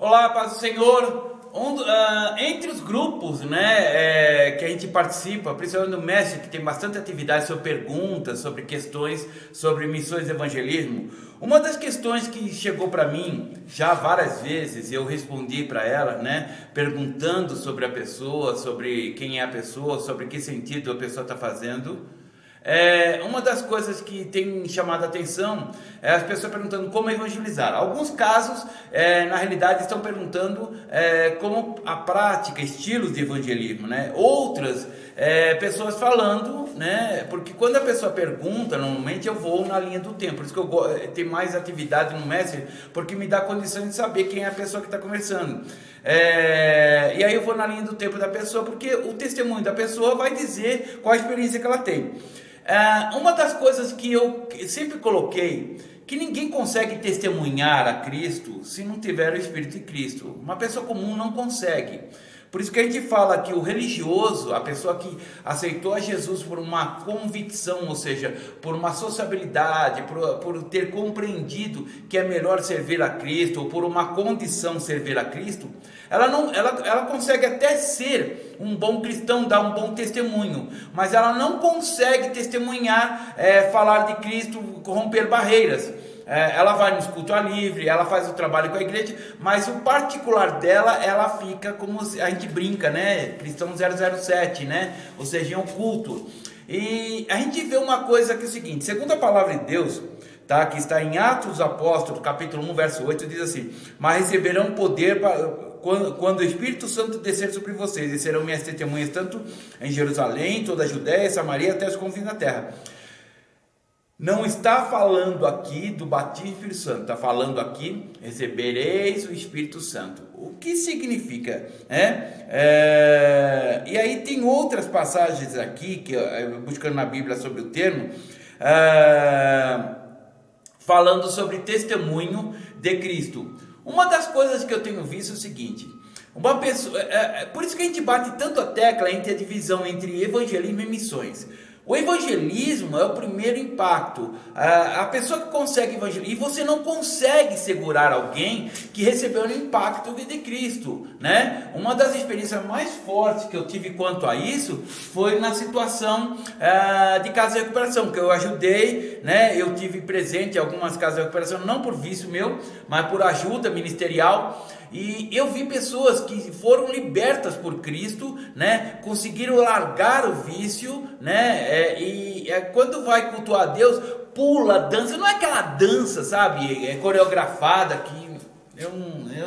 Olá, paz do Senhor. Entre os grupos, que a gente participa, principalmente no Mestre, que tem bastante atividade sobre perguntas, sobre questões, sobre missões de evangelismo, uma das questões que chegou para mim já várias vezes, e eu respondi para ela, perguntando sobre a pessoa, sobre quem é a pessoa, sobre que sentido a pessoa está fazendo. Uma das coisas que tem chamado a atenção é as pessoas perguntando como evangelizar. Alguns casos, na realidade, estão perguntando como a prática, estilos de evangelismo, Outras, pessoas falando, porque quando a pessoa pergunta, normalmente eu vou na linha do tempo. Por isso que eu tenho mais atividade no Messenger, porque me dá condição de saber quem é a pessoa que está conversando. E aí eu vou na linha do tempo da pessoa, porque o testemunho da pessoa vai dizer qual a experiência que ela tem. Uma das coisas que eu sempre coloquei, que ninguém consegue testemunhar a Cristo se não tiver o Espírito de Cristo. Uma pessoa comum não consegue. Por isso que a gente fala que o religioso, a pessoa que aceitou a Jesus por uma convicção, ou seja, por uma sociabilidade, por ter compreendido que é melhor servir a Cristo, ou por uma condição servir a Cristo, ela consegue até ser um bom cristão, dar um bom testemunho, mas ela não consegue testemunhar, falar de Cristo, romper barreiras. Ela vai no culto livre, ela faz o trabalho com a igreja, mas o particular dela, ela fica como a gente brinca, Cristão 007, ou seja, é um culto. E a gente vê uma coisa que é o seguinte, segundo a palavra de Deus, que está em Atos dos Apóstolos, capítulo 1, verso 8, diz assim: mas receberão poder quando o Espírito Santo descer sobre vocês, e serão minhas testemunhas tanto em Jerusalém, toda a Judéia, Samaria, até os confins da terra. Não está falando aqui do batismo do Espírito Santo, está falando aqui, recebereis o Espírito Santo. O que significa? E aí tem outras passagens aqui, que buscando na Bíblia sobre o termo, falando sobre testemunho de Cristo. Uma das coisas que eu tenho visto é o seguinte: uma pessoa, por isso que a gente bate tanto a tecla entre a divisão entre evangelismo e missões. O evangelismo é o primeiro impacto. A pessoa que consegue evangelizar, e você não consegue segurar alguém que recebeu o impacto de Cristo, Uma das experiências mais fortes que eu tive quanto a isso foi na situação de casa de recuperação, que eu ajudei, eu tive presente em algumas casas de recuperação, não por vício meu, mas por ajuda ministerial. E eu vi pessoas que foram libertas por Cristo, conseguiram largar o vício, quando vai cultuar a Deus, pula, dança, não é aquela dança, sabe, coreografada, que eu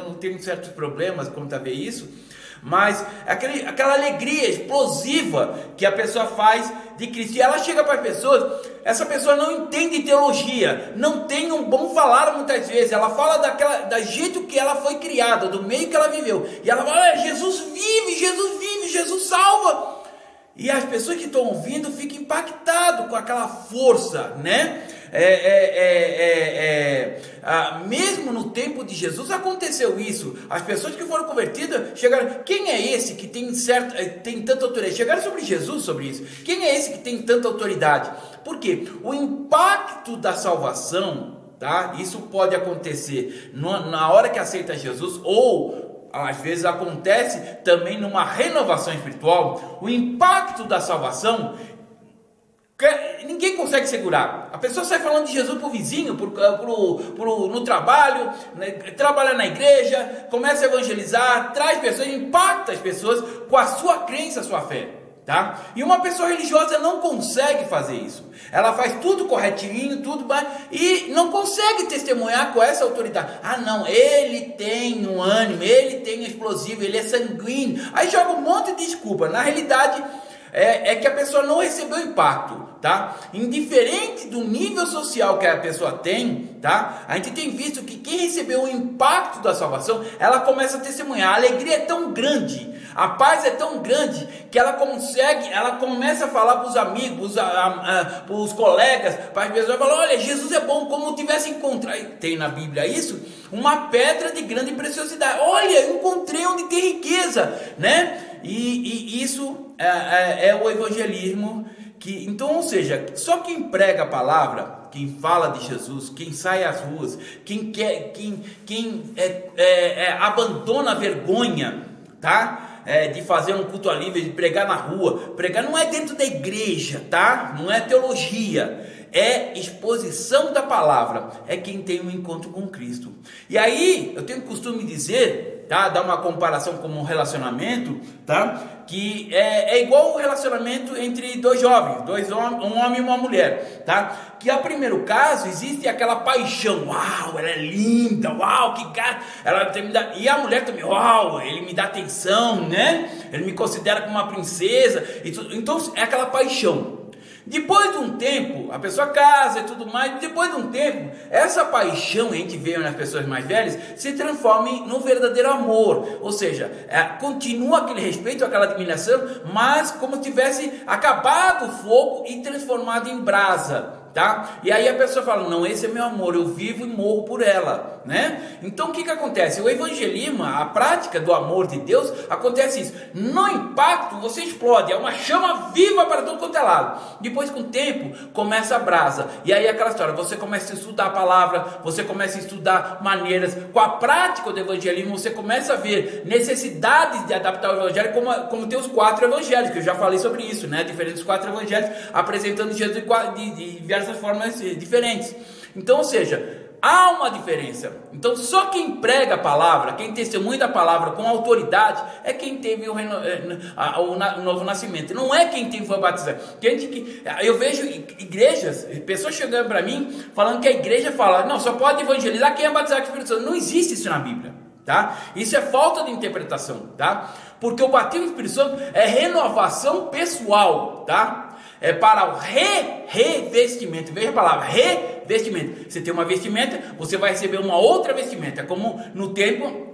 não tenho certos problemas quanto a ver isso, mas aquela alegria explosiva que a pessoa faz de Cristo, e ela chega para as pessoas, essa pessoa não entende teologia, não tem um bom falar muitas vezes, ela fala da jeito que ela foi criada, do meio que ela viveu, e ela fala: Jesus vive, Jesus salva, e as pessoas que estão ouvindo ficam impactadas com aquela força, mesmo no tempo de Jesus aconteceu isso. As pessoas que foram convertidas chegaram: quem é esse que tem tanta autoridade? Chegaram sobre Jesus sobre isso. Quem é esse que tem tanta autoridade? Por quê? O impacto da salvação, isso pode acontecer na hora que aceita Jesus, ou às vezes acontece também numa renovação espiritual. O impacto da salvação ninguém consegue segurar. A pessoa sai falando de Jesus pro vizinho, no trabalho, trabalha na igreja, começa a evangelizar, traz pessoas, impacta as pessoas com a sua crença, a sua fé. E uma pessoa religiosa não consegue fazer isso. Ela faz tudo corretinho, e não consegue testemunhar com essa autoridade. Não, ele tem um ânimo, ele tem explosivo, ele é sanguíneo. Aí joga um monte de desculpa. Na realidade, é que a pessoa não recebeu impacto, Indiferente do nível social que a pessoa tem, A gente tem visto que quem recebeu o impacto da salvação, ela começa a testemunhar. A alegria é tão grande, a paz é tão grande, que ela começa a falar para os amigos, para os colegas, para as pessoas, falar: olha, Jesus é bom, como tivesse encontrado, tem na Bíblia isso, uma pedra de grande preciosidade. Olha, eu encontrei onde tem riqueza, E isso é o evangelismo Então, ou seja, só quem prega a palavra, quem fala de Jesus, quem sai às ruas, quem abandona a vergonha, tá? De fazer um culto livre, de pregar na rua. Pregar não é dentro da igreja, tá? Não é teologia. É exposição da palavra, é quem tem um encontro com Cristo. E aí, eu tenho costume de dizer, tá? Dar uma comparação como um relacionamento, tá? Que é igual o relacionamento entre dois jovens, um homem e uma mulher, tá? Que ao primeiro caso existe aquela paixão, uau, ela é linda, uau, que cara, e a mulher também, uau, ele me dá atenção, né? Ele me considera como uma princesa, então é aquela paixão. Depois de um tempo, a pessoa casa e tudo mais, depois de um tempo, essa paixão, a gente vê nas pessoas mais velhas, se transforma num verdadeiro amor, ou seja, continua aquele respeito, aquela admiração, mas como se tivesse acabado o fogo e transformado em brasa. Tá? E aí a pessoa fala, não, esse é meu amor, eu vivo e morro por ela, né? Então o que acontece? O evangelismo, a prática do amor de Deus, acontece isso. No impacto você explode, é uma chama viva para todo quanto é lado. Depois com o tempo começa a brasa. E aí aquela história, você começa a estudar a palavra, você começa a estudar maneiras. Com a prática do evangelismo você começa a ver necessidades de adaptar o evangelho, como tem os 4 evangelhos, que eu já falei sobre isso, né? Diferentes 4 evangelhos apresentando Jesus de diversas formas diferentes. Então, ou seja, há uma diferença. Então, só quem prega a palavra, quem testemunha da palavra com autoridade, é quem teve o novo nascimento. Não é quem foi batizado. Eu vejo igrejas, pessoas chegando para mim, falando que a igreja fala, não, só pode evangelizar quem é batizado com o Espírito Santo. Não existe isso na Bíblia, tá? Isso é falta de interpretação, tá? Porque o batismo do Espírito Santo é renovação pessoal, tá? É para o revestimento. Veja a palavra, revestimento. Você tem uma vestimenta, você vai receber uma outra vestimenta. Como no tempo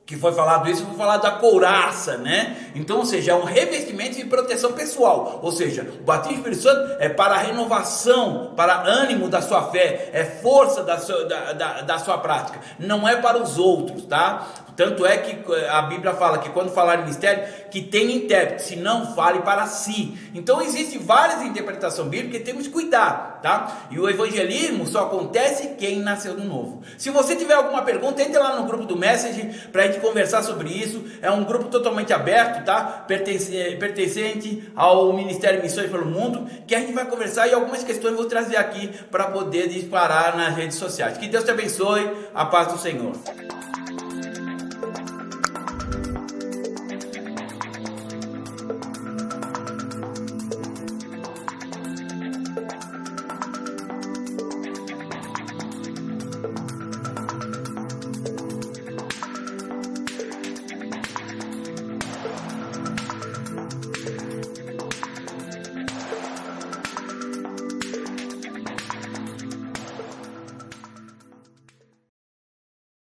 que foi falado isso, foi falado da couraça, né? Então, ou seja, é um revestimento de proteção pessoal. Ou seja, o batismo do Espírito Santo é para a renovação, para ânimo da sua fé, é força da sua prática. Não é para os outros, tá? Tanto é que a Bíblia fala que quando falar em mistério, que tem intérprete, se não fale para si. Então existem várias interpretações bíblicas que temos que cuidar, tá? E o evangelismo só acontece quem nasceu de novo. Se você tiver alguma pergunta, entre lá no grupo do Message para a gente conversar sobre isso. É um grupo totalmente aberto, tá? Pertencente ao Ministério Missões pelo Mundo, que a gente vai conversar e algumas questões eu vou trazer aqui para poder disparar nas redes sociais. Que Deus te abençoe, a paz do Senhor.